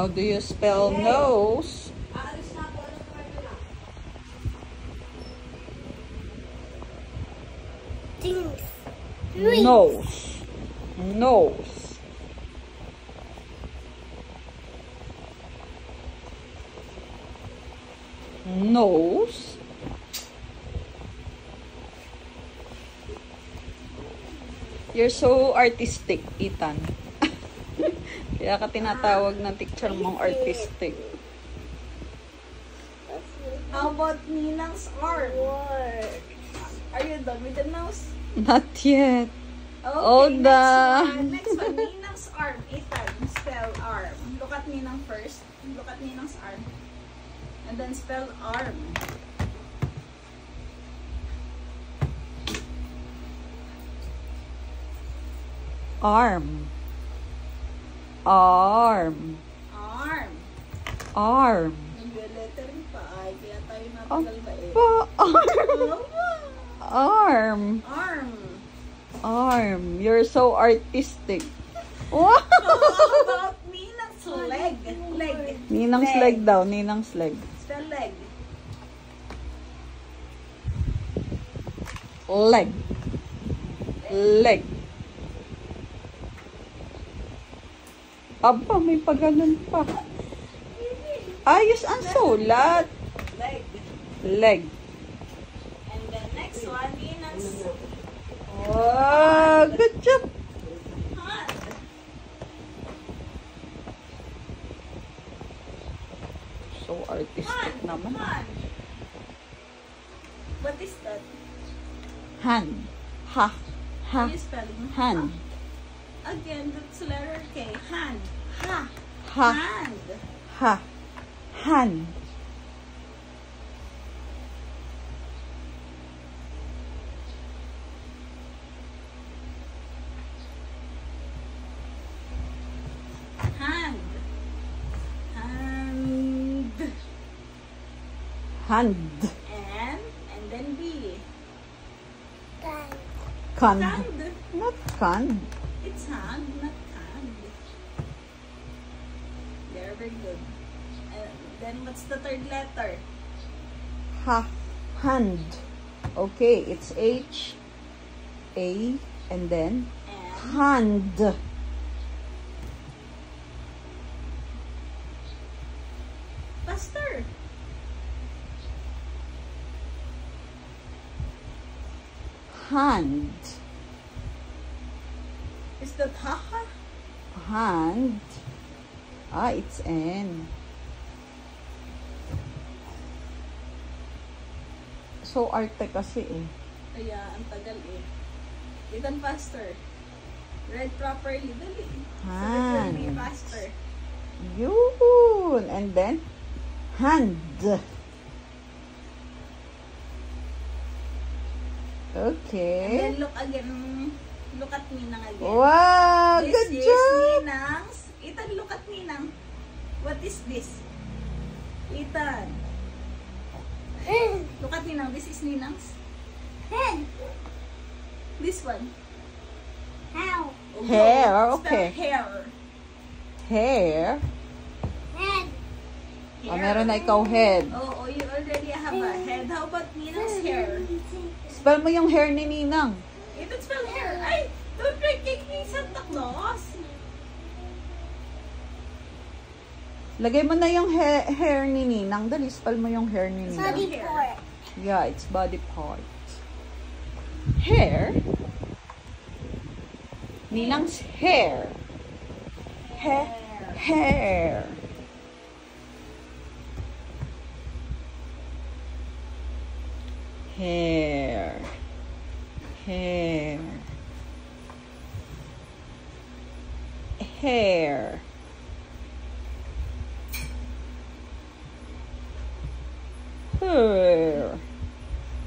How do you spell nose? Nose. Nose. Nose. You're so artistic, Ethan. Kaya ka tinatawag ng teacher mong artistic. How about Ninang's arm? Are you done with the nose? Not yet. Okay, Hold next one. Ninang's arm. Ethan, spell arm. Look at Ninang first. Look at Ninang's arm. And then spell arm. Arm. Arm. Arm. Arm. Nag-lettering pa. Ay, kaya tayo natagal ba eh. Arm. Arm. Arm. You're so artistic. Wow! How about Ninang's leg? Leg. Ninang's leg daw. Ninang's leg. Spell leg. Leg. Leg. Aba, may paganon pa. Ayos ang sulat. Leg. Leg. And then next one, Ninang's Wow, good job. hand. So artistic naman. Hand. What is that? Hand. Ha. Ha. How you spelling? Hand. Again, that's letter K. Hand. Ha. Ha. Hand. Ha. Hand. Hand. Hand. Hand. And then B. Can. Hand. Not can. It's hand, not hand. There, very good. And then what's the third letter? Ha. Hand. Okay, it's H. A. And then And hand. faster. Hand. Is that haha? Hand. Ah, it's N. So, arte kasi eh. Kaya, ang tagal eh. Even faster. Read properly. Dali. Hand. So, it will be faster. Yun. And then, hand. And Okay. then look again. Look at Ninang again. Wow, This good is job. Ninang's. Ethan, look at Ninang. What is this? Ethan. Look at Ninang. This is Ninang's. This one. How? Hair, Spell okay. hair. Hair. Head. Ah, meron na ikaw head. Oh, you already have a head. How about Ninang's hair? Spell mo yung hair ni Ninang. Ethan, spell hair. Ay, don't try cake ni Santa Claus. Lagay mo na yung hair ni Ninang. Dali, spell mo yung hair ni Ninang. Body part. Yeah, it's body part. Hair. Ninang's hair. Hair. Hair. Hair. Hair. Hair.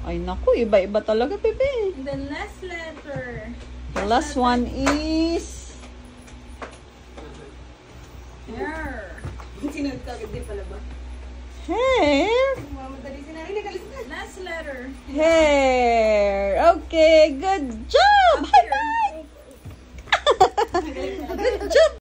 Ay naku, iba-iba talaga, bebe. And then last letter. The last one is Hair. Sinunod ka agad din pala ba? hair. Mamadali sinabi na kalis. Last letter. Hair. Okay, good job. High five. Good job.